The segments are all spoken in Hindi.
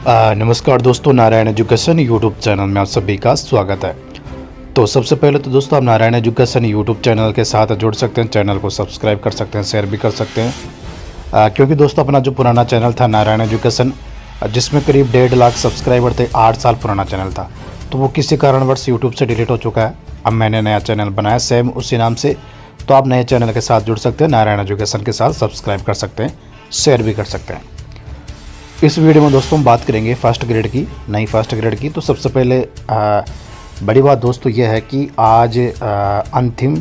नमस्कार दोस्तों, नारायण एजुकेशन यूट्यूब चैनल में आप सभी का स्वागत है। तो सबसे पहले तो दोस्तों आप नारायण एजुकेशन यूट्यूब चैनल के साथ जुड़ सकते हैं, चैनल को सब्सक्राइब कर सकते हैं, शेयर भी कर सकते हैं। क्योंकि दोस्तों अपना जो पुराना चैनल था नारायण एजुकेशन, जिसमें करीब 1.5 लाख सब्सक्राइबर थे, 8 साल पुराना चैनल था, तो वो किसी कारणवश यूट्यूब से डिलीट हो चुका है। अब मैंने नया चैनल बनाया सेम उसी नाम से, तो आप नए चैनल के साथ जुड़ सकते हैं, नारायण एजुकेशन के साथ सब्सक्राइब कर सकते हैं, शेयर भी कर सकते हैं। इस वीडियो में दोस्तों हम बात करेंगे फर्स्ट ग्रेड की, नई फर्स्ट ग्रेड की। तो सबसे पहले बड़ी बात दोस्तों यह है कि आज अंतिम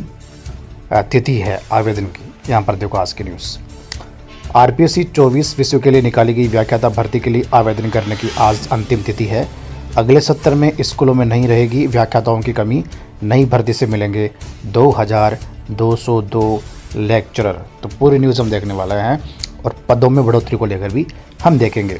तिथि है आवेदन की। यहाँ पर देखो आज की न्यूज़, आरपीएससी 24 विषयों के लिए निकाली गई व्याख्याता भर्ती के लिए आवेदन करने की आज अंतिम तिथि है। अगले सत्र में स्कूलों में नहीं रहेगी व्याख्याताओं की कमी, नई भर्ती से मिलेंगे 2202 लेक्चरर। तो पूरी न्यूज़ हम देखने वाले हैं और पदों में बढ़ोतरी को लेकर भी हम देखेंगे।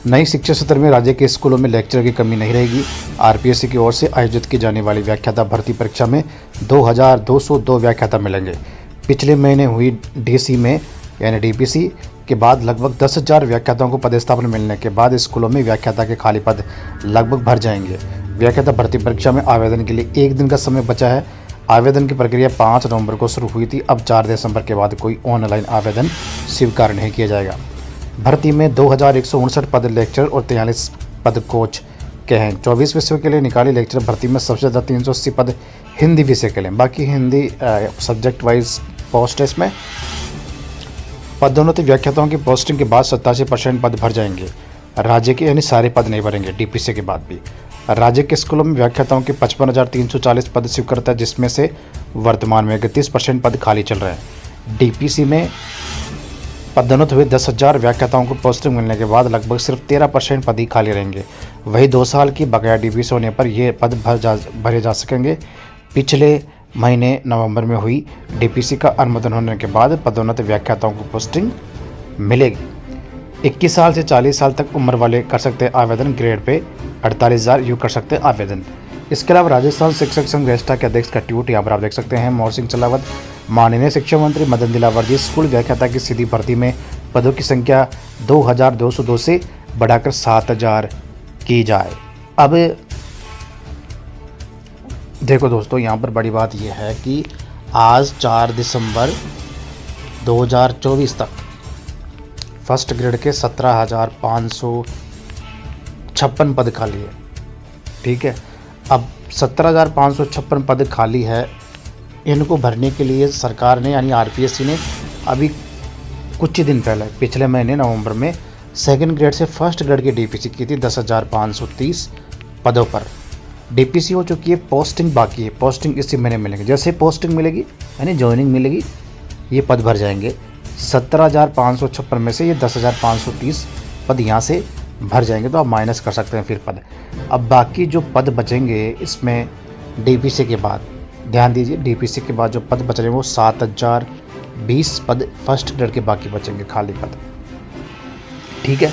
नई शिक्षा सत्र में राज्य के स्कूलों में लेक्चरर की कमी नहीं रहेगी। आरपीएससी की ओर से आयोजित की जाने वाली व्याख्याता भर्ती परीक्षा में 2202 व्याख्याता मिलेंगे। पिछले महीने हुई डीसी में यानी डीपीसी के बाद लगभग 10,000 व्याख्याताओं को पदस्थापन मिलने के बाद स्कूलों में व्याख्याता के खाली पद लगभग भर जाएंगे। व्याख्याता भर्ती परीक्षा में आवेदन के लिए 1 दिन का समय बचा है। आवेदन की प्रक्रिया 5 नवंबर को शुरू हुई थी। अब 4 दिसंबर के बाद कोई ऑनलाइन आवेदन स्वीकार नहीं किया जाएगा। भर्ती में 2159 पद लेक्चर और 43 पद कोच के हैं। 24 विषयों के लिए निकाली लेक्चर भर्ती में सबसे ज़्यादा 380 पद हिंदी विषय के लिए, बाकी हिंदी सब्जेक्ट वाइज पोस्ट है इसमें। पदोन्नति व्याख्याताओं की पोस्टिंग के बाद 87% पद भर जाएंगे। राज्य के यानी सारे पद नहीं भरेंगे डीपीसी के बाद भी। राज्य के स्कूलों में व्याख्याताओं के 55,340 पद स्वीकृत है, जिसमें से वर्तमान में 31% पद खाली चल रहे हैं। डीपीसी में पदोन्नत हुए 10,000 व्याख्याताओं को पोस्टिंग मिलने के बाद लगभग सिर्फ 13% पद ही खाली रहेंगे। वही 2 साल की बकाया डीपीसी होने पर ये पद भरे जा सकेंगे। पिछले महीने नवंबर में हुई डीपीसी का अनुमोदन होने के बाद पदोन्नत व्याख्याताओं को पोस्टिंग मिलेगी। 21 साल से 40 साल तक उम्र वाले कर सकते हैं आवेदन। ग्रेड पे 48,000 यू कर सकते हैं आवेदन। इसके अलावा राजस्थान शिक्षक संघ रेस्टा के अध्यक्ष का ट्वीट यहाँ पर आप देख सकते हैं। मोहन सिंह चलावत, माननीय शिक्षा मंत्री मदन दिलावर जी, स्कूल व्याख्याता की सीधी भर्ती में पदों की संख्या 2202 से बढ़ाकर 7,000 की जाए। अब देखो दोस्तों, यहाँ पर बड़ी बात यह है कि आज 4 दिसंबर 2024 तक फर्स्ट ग्रेड के 17,556 पद खाली है। ठीक है, अब 17,556 पद खाली है, इनको भरने के लिए सरकार ने यानी आरपीएससी ने अभी कुछ ही दिन पहले पिछले महीने नवंबर में सेकंड ग्रेड से फर्स्ट ग्रेड की डीपीसी की थी 10,530 पदों पर। डीपीसी हो चुकी है, पोस्टिंग बाकी है। पोस्टिंग इसी महीने मिलेंगे। जैसे पोस्टिंग मिलेगी यानी ज्वाइनिंग मिलेगी, ये पद भर जाएंगे। 17,556 में से ये 10,530 पद यहाँ से भर जाएंगे, तो आप माइनस कर सकते हैं फिर पद। अब बाकी जो पद बचेंगे इसमें डीपीसी के बाद, ध्यान दीजिए, डीपीसी के बाद जो पद बच रहे हैं वो 7,020 पद फर्स्ट ग्रेड के बाकी बचेंगे खाली पद। ठीक है,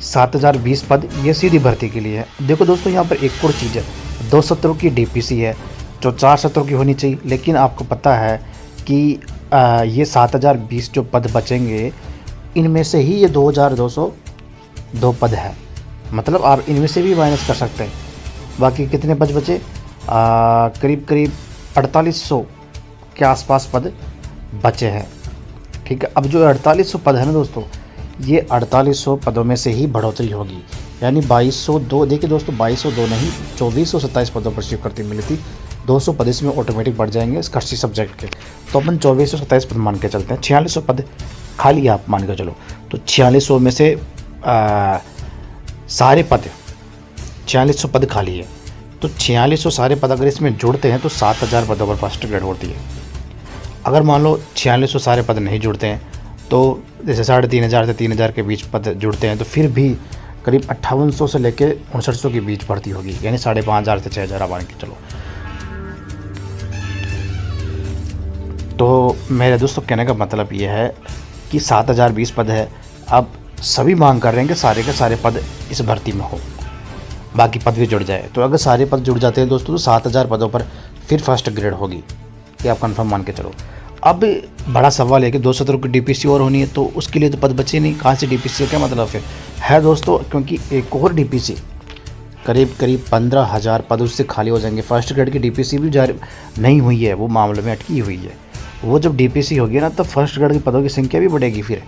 7,020 पद ये सीधी भर्ती के लिए है। देखो दोस्तों, यहाँ पर एक और चीज़ है, 2 सत्रों की डीपीसी है जो 4 सत्रों की होनी चाहिए, लेकिन आपको पता है कि ये 7,020 जो पद बचेंगे इनमें से ही ये 2202 पद है। मतलब आप इनमें से भी माइनस कर सकते हैं। बाकी कितने पद बचे? करीब 4800 के आसपास पद बचे हैं। ठीक है, अब जो 4800 पद है ना दोस्तों, ये 4800 पदों में से ही बढ़ोतरी होगी, यानी 2202। देखिए दोस्तों, 2202 नहीं, 2427 पदों पर स्वीकृति मिली थी। 200 पद इसमें ऑटोमेटिक बढ़ जाएंगे कृषि सब्जेक्ट के, तो अपन 2427 पद मान के चलते हैं। 4600 पद खाली आप मान के चलो, तो 4600 में से सारे पद 4600 पद खाली है, तो 4600 सारे पद अगर इसमें जुड़ते हैं तो 7,000 पदों पर फर्स्ट ग्रेड होती है। अगर मान लो 4600 सारे पद नहीं जुड़ते हैं, तो जैसे 3,500 से 3,000 के बीच पद जुड़ते हैं, तो फिर भी करीब 5800 से लेकर 5900 के बीच भर्ती होगी, यानी 5,500 से 6,000 आप मान के चलो। तो मेरे दोस्तों कहने का मतलब ये है कि 7,020 पद है। अब सभी मांग कर रहे हैं कि सारे के सारे पद इस भर्ती में हो, बाकी पद भी जुड़ जाए। तो अगर सारे पद जुड़ जाते हैं दोस्तों, तो 7,000 पदों पर फिर फर्स्ट ग्रेड होगी, ये आप कंफर्म मान के चलो। अब बड़ा सवाल है कि 270 की डीपीसी और होनी है, तो उसके लिए तो पद बचे नहीं, कहाँ से डीपीसी का क्या मतलब है दोस्तों, क्योंकि एक और डीपीसी करीब 15,000 पद उससे खाली हो जाएंगे। फर्स्ट ग्रेड की डीपीसी भी जारी नहीं हुई है, वो मामले में अटकी हुई है। वो जब डीपीसी होगी ना, तब फर्स्ट ग्रेड के पदों की संख्या भी बढ़ेगी, फिर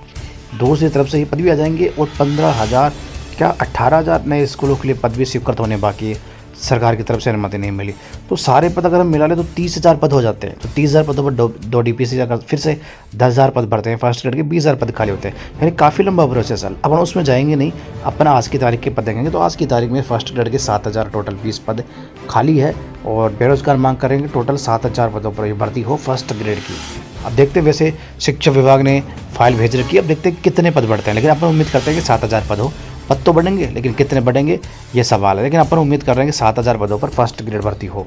दूसरी तरफ से ये पद भी आ जाएंगे और 15,000 क्या 18,000 नए स्कूलों के लिए पद भी स्वीकृत होने बाकी है। सरकार की तरफ से अनुमति नहीं मिली, तो सारे पद अगर हम मिला लें तो 30,000 पद हो जाते हैं। तो 30,000 पदों पर दो डीपीसी अगर फिर से 10,000 पद भरते हैं, फर्स्ट ग्रेड के 20,000 पद खाली होते हैं, यानी काफ़ी लंबा प्रोसेस है। अपन उसमें जाएंगे नहीं, अपन आज की तारीख के पद देखेंगे। तो आज की तारीख में फर्स्ट ग्रेड के 7,000 टोटल 20 पद खाली है और बेरोजगार मांग करेंगे टोटल 7,000 पदों पर भर्ती हो फर्स्ट ग्रेड की। अब देखते हैं, वैसे शिक्षा विभाग ने फाइल भेज रखी है, अब देखते हैं कितने पद बढ़ते हैं, लेकिन अपन उम्मीद करते हैं कि 7,000 पद हो। पद तो बढ़ेंगे, लेकिन कितने बढ़ेंगे ये सवाल है, लेकिन अपन उम्मीद कर रहे हैं कि 7,000 पदों पर फर्स्ट ग्रेड भर्ती हो।